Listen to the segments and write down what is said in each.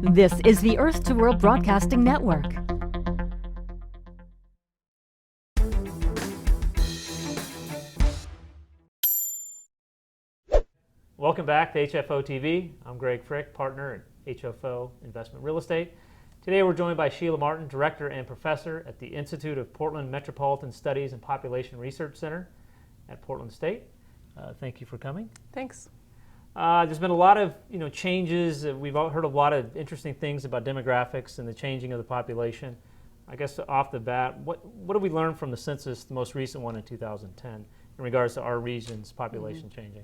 This is the Earth to World Broadcasting Network. Welcome back to HFO TV. I'm Greg Frick, partner at HFO Investment Real Estate. Today we're joined by Sheila Martin, Director and Professor at the Institute of Portland Metropolitan Studies and Population Research Center at Portland State. Thank you for coming. Thanks. There's been a lot of changes. We've all heard a lot of interesting things about demographics and the changing of the population. I guess off the bat, what did we learn from the census, the most recent one in 2010, in regards to our region's population changing?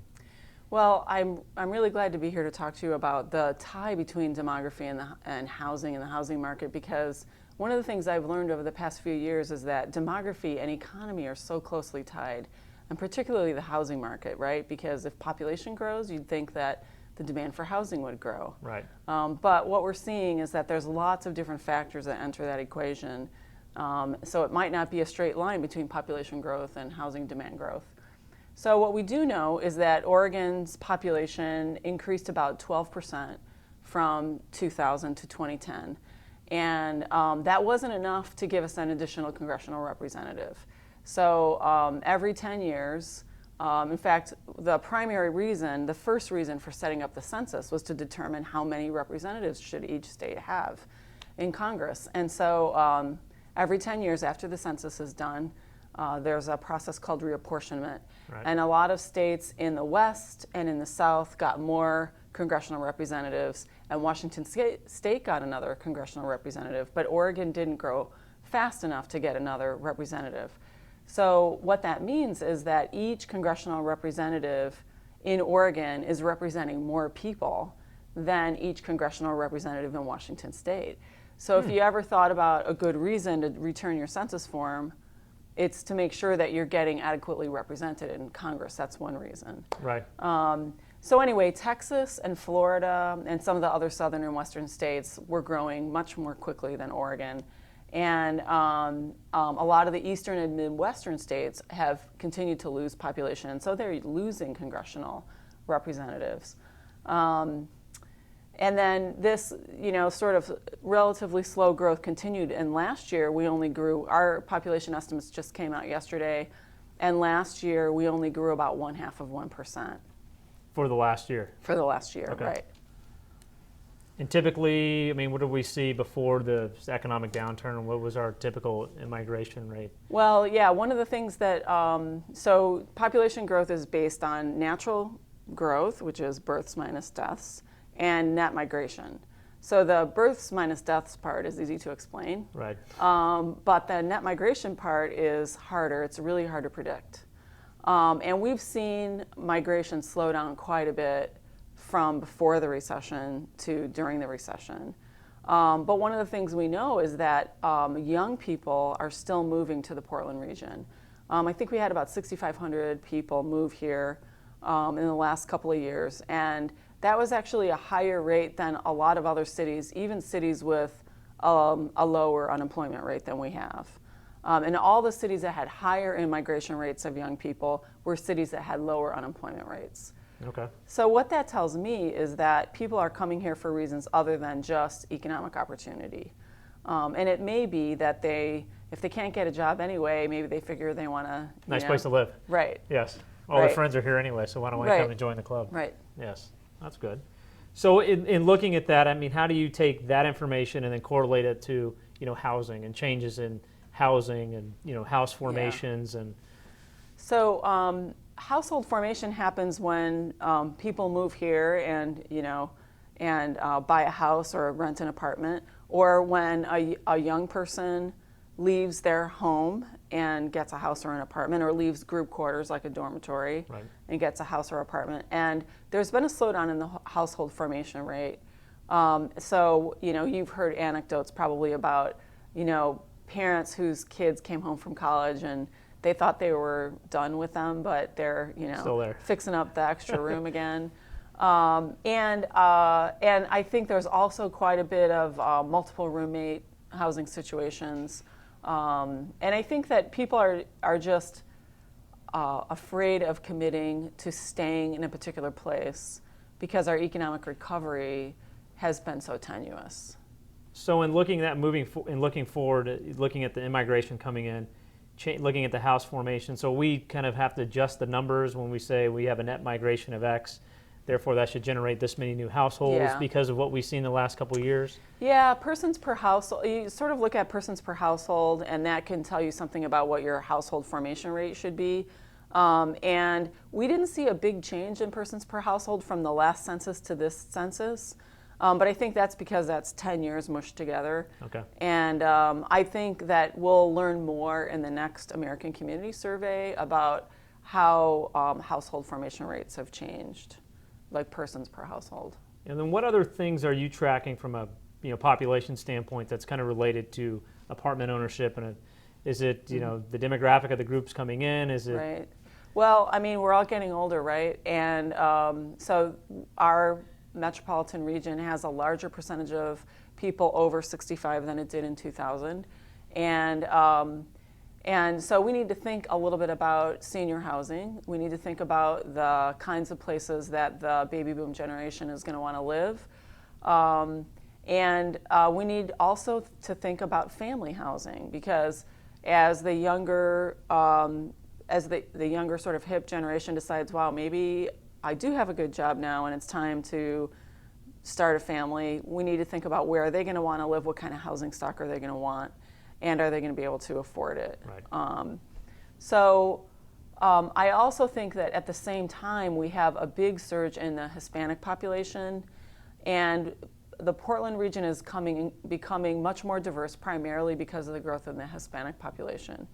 Well, I'm really glad to be here to talk to you about the tie between demography and housing and the housing market, because one of the things I've learned over the past few years is that demography and economy are so closely tied, and particularly the housing market, right? Because if population grows, you'd think that the demand for housing would grow. Right. But what we're seeing is that there's lots of different factors that enter that equation. So it might not be a straight line between population growth and housing demand growth. So what we do know is that Oregon's population increased about 12% from 2000 to 2010. And that wasn't enough to give us an additional congressional representative. So every 10 years, in fact, the primary reason, the first reason for setting up the census was to determine how many representatives should each state have in Congress. And so every 10 years after the census is done, there's a process called reapportionment. Right. And a lot of states in the West and in the South got more congressional representatives, and Washington State got another congressional representative, but Oregon didn't grow fast enough to get another representative. So what that means is that each congressional representative in Oregon is representing more people than each congressional representative in Washington State. So if you ever thought about a good reason to return your census form, it's to make sure that you're getting adequately represented in Congress. That's one reason. Right. So anyway, Texas and Florida and some of the other southern and western states were growing much more quickly than Oregon. And a lot of the eastern and midwestern states have continued to lose population, so they're losing congressional representatives. And then this, sort of relatively slow growth continued. And last year, we only grew, our population estimates just came out yesterday, and last year we only grew about 0.5%. For the last year? For the last year, okay. Right. And typically, what did we see before the economic downturn? What was our typical immigration rate? Well, yeah, one of the things that, so population growth is based on natural growth, which is births minus deaths, and net migration. So the births minus deaths part is easy to explain. Right. But the net migration part is harder. It's really hard to predict. And we've seen migration slow down quite a bit from before the recession to during the recession. But one of the things we know is that young people are still moving to the Portland region. I think we had about 6,500 people move here in the last couple of years. And that was actually a higher rate than a lot of other cities, even cities with a lower unemployment rate than we have. And all the cities that had higher immigration rates of young people were cities that had lower unemployment rates. Okay. So what that tells me is that people are coming here for reasons other than just economic opportunity. And it may be that if they can't get a job anyway, maybe they figure they want to... Nice place to live. Right. Yes. All their friends are here anyway, so why don't I come and join the club? Right. Yes. That's good. So in looking at that, how do you take that information and then correlate it to, housing and changes in housing and, house formations and... So household formation happens when people move here and, buy a house or rent an apartment, or when a young person leaves their home and gets a house or an apartment, or leaves group quarters like a dormitory and gets a house or apartment. And there's been a slowdown in the household formation rate. So, you've heard anecdotes probably about, parents whose kids came home from college and they thought they were done with them, but they're, still there, fixing up the extra room again. And I think there's also quite a bit of multiple roommate housing situations. And I think that people are just afraid of committing to staying in a particular place because our economic recovery has been so tenuous. So in looking at looking forward, looking at the immigration coming in, looking at the house formation, so we kind of have to adjust the numbers when we say we have a net migration of X, therefore that should generate this many new households because of what we've seen the last couple of years? Yeah, persons per household, you sort of look at persons per household, and that can tell you something about what your household formation rate should be. And we didn't see a big change in persons per household from the last census to this census. But I think that's because that's 10 years mushed together. Okay. And I think that we'll learn more in the next American Community Survey about how household formation rates have changed, like persons per household. And then what other things are you tracking from a population standpoint that's kind of related to apartment ownership? And is it the demographic of the groups coming in? Is it right? Well, I mean, we're all getting older, right? And so our metropolitan region has a larger percentage of people over 65 than it did in 2000. And so we need to think a little bit about senior housing. We need to think about the kinds of places that the baby boom generation is going to want to live. And we need also to think about family housing, because as the younger sort of hip generation decides, wow, maybe I do have a good job now and it's time to start a family, we need to think about where are they going to want to live, what kind of housing stock are they going to want, and are they going to be able to afford it? Right. I also think that at the same time we have a big surge in the Hispanic population, and the Portland region is becoming much more diverse, primarily because of the growth in the Hispanic population.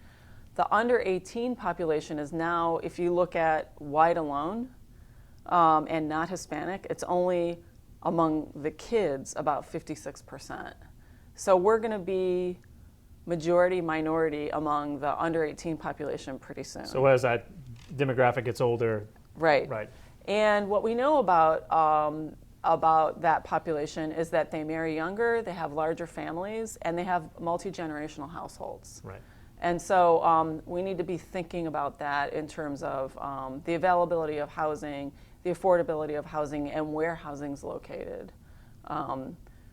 The under 18 population is now, if you look at white alone and not Hispanic, it's only among the kids about 56%. So we're going to be majority minority among the under 18 population pretty soon. So as that demographic gets older. Right. Right. And what we know about that population is that they marry younger, they have larger families, and they have multi-generational households. Right. And so we need to be thinking about that in terms of the availability of housing, the affordability of housing, and where housing is located.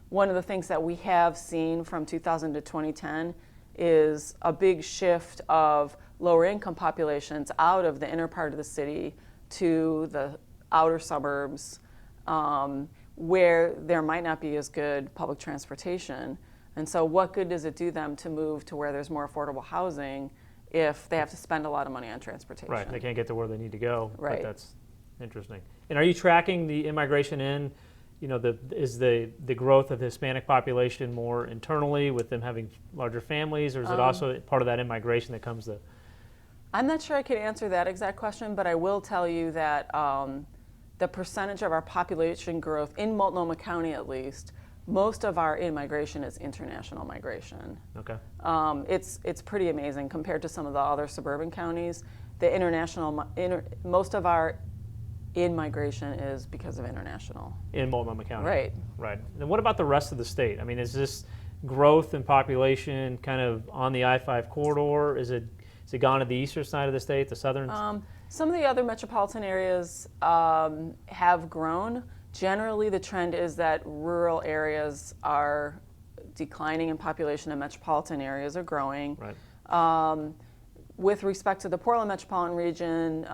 One of the things that we have seen from 2000 to 2010 is a big shift of lower income populations out of the inner part of the city to the outer suburbs, where there might not be as good public transportation. And so what good does it do them to move to where there's more affordable housing if they have to spend a lot of money on transportation? Right, they can't get to where they need to go. Right. But that's interesting. And are you tracking the immigration in, is the growth of the Hispanic population more internally with them having larger families, or is it also part of that immigration that comes to? I'm not sure I could answer that exact question, but I will tell you that the percentage of our population growth in Multnomah County, at least, most of our in-migration is international migration. Okay. It's pretty amazing compared to some of the other suburban counties. The most of our in-migration is because of international. In Multnomah County. Right. Right. And what about the rest of the state? I mean, is this growth in population kind of on the I-5 corridor? Is it gone to the eastern side of the state, the southern? Some of the other metropolitan areas have grown. Generally, the trend is that rural areas are declining in population and metropolitan areas are growing. Right. With respect to the Portland metropolitan region,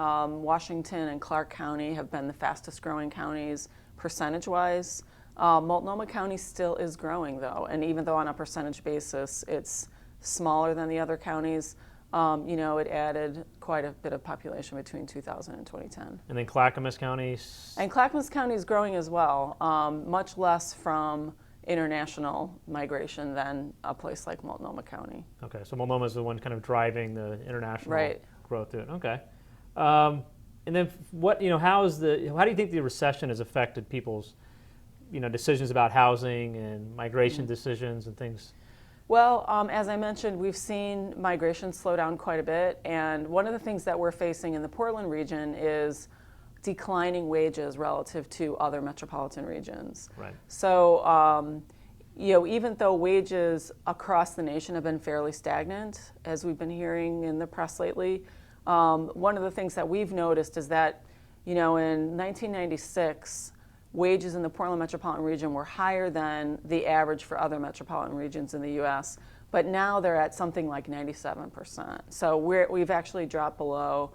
Washington and Clark County have been the fastest growing counties percentage-wise. Multnomah County still is growing, though, and even though on a percentage basis it's smaller than the other counties, it added quite a bit of population between 2000 and 2010. And then Clackamas County? And Clackamas County is growing as well, much less from international migration than a place like Multnomah County. Okay, so Multnomah is the one kind of driving the international growth to it. Okay. And then how do you think the recession has affected people's, decisions about housing and migration decisions and things? Well, as I mentioned, we've seen migration slow down quite a bit, and one of the things that we're facing in the Portland region is declining wages relative to other metropolitan regions. Right. So, even though wages across the nation have been fairly stagnant, as we've been hearing in the press lately, one of the things that we've noticed is that, in 1996, wages in the Portland metropolitan region were higher than the average for other metropolitan regions in the U.S., but now they're at something like 97%. So we've actually dropped below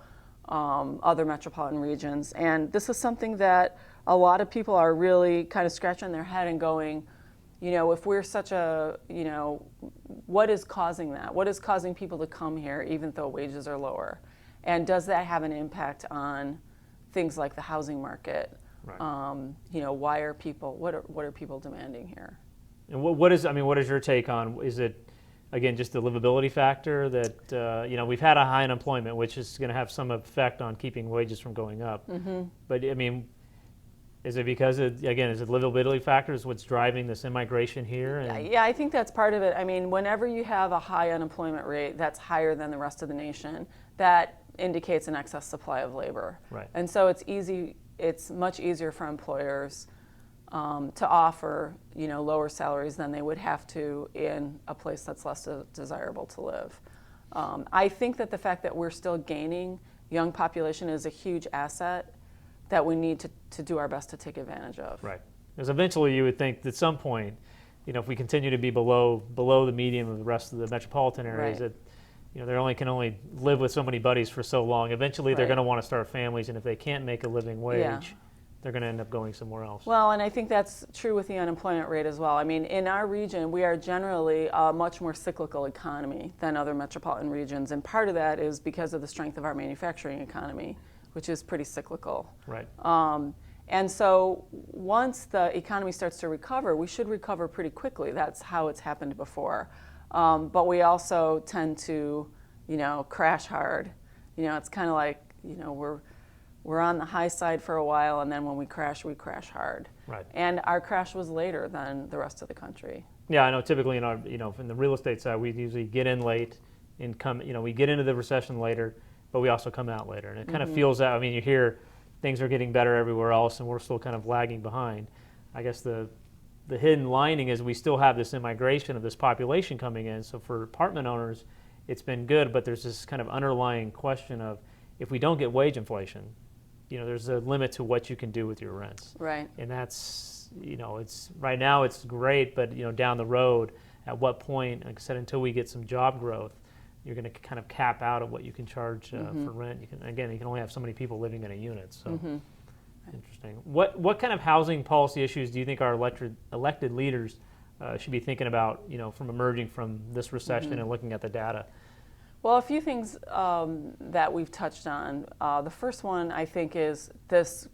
other metropolitan regions. And this is something that a lot of people are really kind of scratching their head and going, if we're such a, what is causing that? What is causing people to come here even though wages are lower? And does that have an impact on things like the housing market? Right. Why are people, what are people demanding here? And what is your take on, is it, again, just the livability factor that, we've had a high unemployment, which is going to have some effect on keeping wages from going up. Mm-hmm. But is it because is it livability factor is what's driving this immigration here? Yeah, I think that's part of it. Whenever you have a high unemployment rate that's higher than the rest of the nation, that indicates an excess supply of labor. Right. And so it's much easier for employers to offer, lower salaries than they would have to in a place that's less desirable to live. I think that the fact that we're still gaining young population is a huge asset that we need to do our best to take advantage of. Right. Because eventually you would think that at some point, if we continue to be below the median of the rest of the metropolitan areas, right. that they can only live with so many buddies for so long. Eventually they're right. going to want to start families, and if they can't make a living wage, yeah. they're going to end up going somewhere else. Well, and I think that's true with the unemployment rate as well. In our region, we are generally a much more cyclical economy than other metropolitan regions, and part of that is because of the strength of our manufacturing economy, which is pretty cyclical. Right. And so once the economy starts to recover, we should recover pretty quickly. That's how it's happened before. But we also tend to, crash hard. It's kind of like, we're on the high side for a while, and then when we crash hard. Right. And our crash was later than the rest of the country. Yeah, I know. Typically, in our, from the real estate side, we usually get in late and come. We get into the recession later, but we also come out later, and it kind of feels that. You hear things are getting better everywhere else, and we're still kind of lagging behind. I guess the hidden lining is we still have this immigration of this population coming in. So for apartment owners, it's been good, but there's this kind of underlying question of, if we don't get wage inflation, there's a limit to what you can do with your rents. Right. And that's, it's right now it's great, but down the road, at what point, like I said, until we get some job growth, you're going to kind of cap out at what you can charge for rent. You can only have so many people living in a unit. So interesting. What kind of housing policy issues do you think our elected leaders should be thinking about, from emerging from this recession and looking at the data? Well, a few things that we've touched on. The first one, I think, is the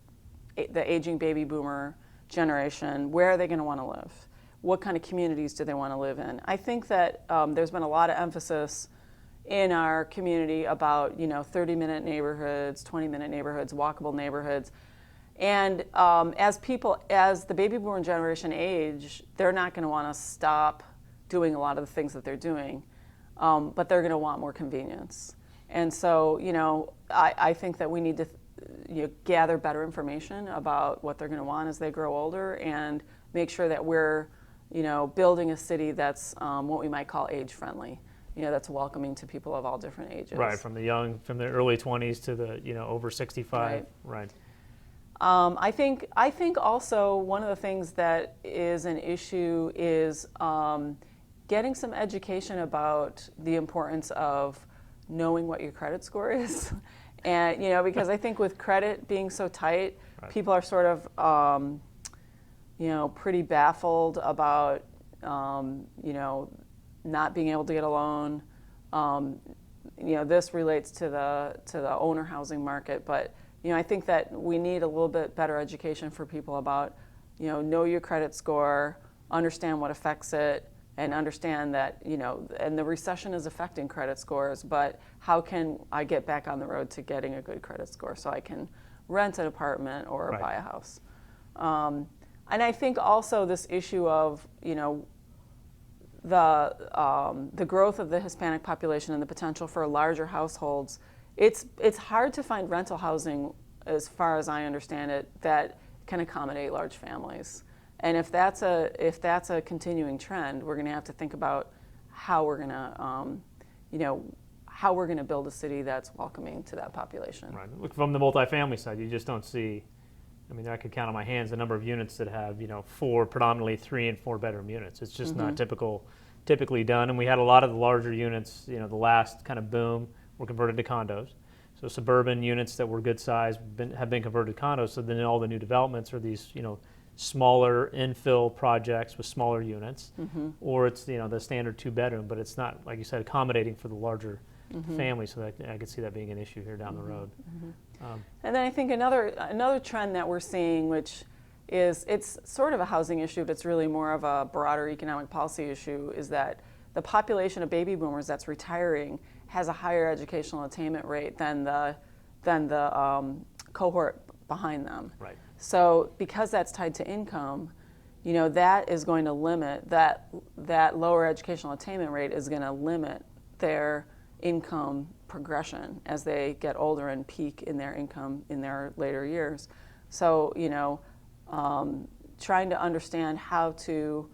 aging baby boomer generation. Where are they going to want to live? What kind of communities do they want to live in? I think that there's been a lot of emphasis in our community about 30-minute neighborhoods, 20-minute neighborhoods, walkable neighborhoods. And as the baby boomer generation age, they're not going to want to stop doing a lot of the things that they're doing. But they're going to want more convenience. And so, I think that we need to gather better information about what they're going to want as they grow older, and make sure that we're, building a city that's what we might call age-friendly, that's welcoming to people of all different ages. Right, from the early 20s to the, over 65. Right. I think also one of the things that is an issue is getting some education about the importance of knowing what your credit score is. And, because I think with credit being so tight, right. people are sort of, pretty baffled about, not being able to get a loan. This relates to the owner housing market, but, I think that we need a little bit better education for people about, know your credit score, understand what affects it, and understand that, and the recession is affecting credit scores, but how can I get back on the road to getting a good credit score so I can rent an apartment or right. buy a house? And I think also this issue of, the growth of the Hispanic population and the potential for larger households, it's hard to find rental housing, as far as I understand it, that can accommodate large families. And if that's a continuing trend, we're going to have to think about how we're going to build a city that's welcoming to that population. Right. Look, from the multifamily side, you just don't see I mean, I could count on my hands the number of units that have, four, predominantly 3 and 4 bedroom units. It's just not typically done. And we had a lot of the larger units, the last kind of boom were converted to condos. So suburban units that were good size have been converted to condos. So then all the new developments are these, smaller infill projects with smaller units, or it's, the standard 2 bedroom, but it's not, like you said, accommodating for the larger family. So that, I could see that being an issue here down the road. And then I think another trend that we're seeing, which is, it's sort of a housing issue, but it's really more of a broader economic policy issue, is that the population of baby boomers that's retiring has a higher educational attainment rate than the cohort behind them. Right. So because that's tied to income, that is going to limit, that lower educational attainment rate is going to limit their income progression as they get older and peak in their income in their later years. So, trying to understand how to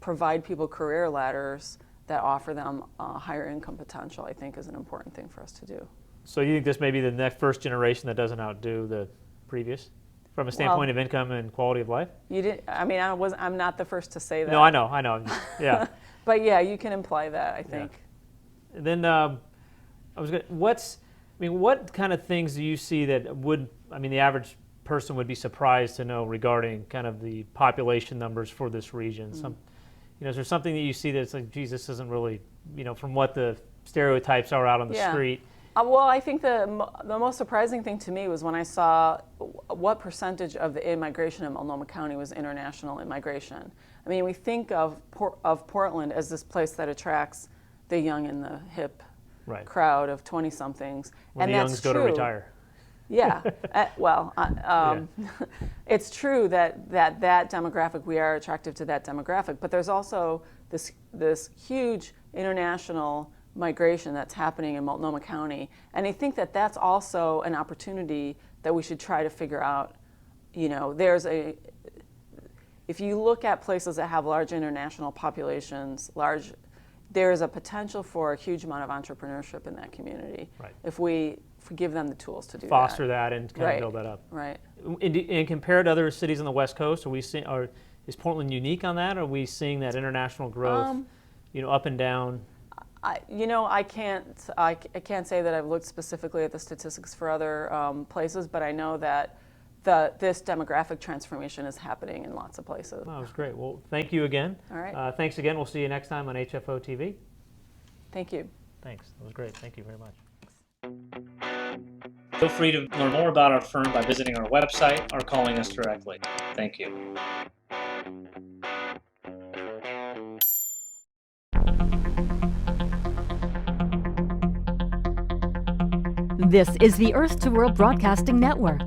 provide people career ladders that offer them higher income potential, I think, is an important thing for us to do. So you think this may be the next first generation that doesn't outdo the previous, from a standpoint of income and quality of life? I'm not the first to say that. No, I know, yeah. But yeah, you can imply that, I think. Yeah. Then what kind of things do you see that the average person would be surprised to know regarding kind of the population numbers for this region? Is there something that you see that's like, geez, this isn't really, from what the stereotypes are out on the street? Well, I think the most surprising thing to me was when I saw what percentage of the immigration in Multnomah County was international immigration. I mean, we think of Portland as this place that attracts the young and the hip crowd of 20-somethings. When the youngs go to retire. Yeah, it's true that demographic, we are attractive to that demographic, but there's also this huge international migration that's happening in Multnomah County, and I think that that's also an opportunity that we should try to figure out. If you look at places that have large international populations, there is a potential for a huge amount of entrepreneurship in that community. Right. If we give them the tools to do foster that and kind of build that up. Right. And compared to other cities on the West Coast, is Portland unique on that? Are we seeing that international growth, up and down? I can't say that I've looked specifically at the statistics for other places, but I know that this demographic transformation is happening in lots of places. Oh, that's great. Well, thank you again. All right. Thanks again. We'll see you next time on HFO TV. Thank you. Thanks. That was great. Thank you very much. Feel free to learn more about our firm by visiting our website or calling us directly. Thank you. This is the Earth to World Broadcasting Network.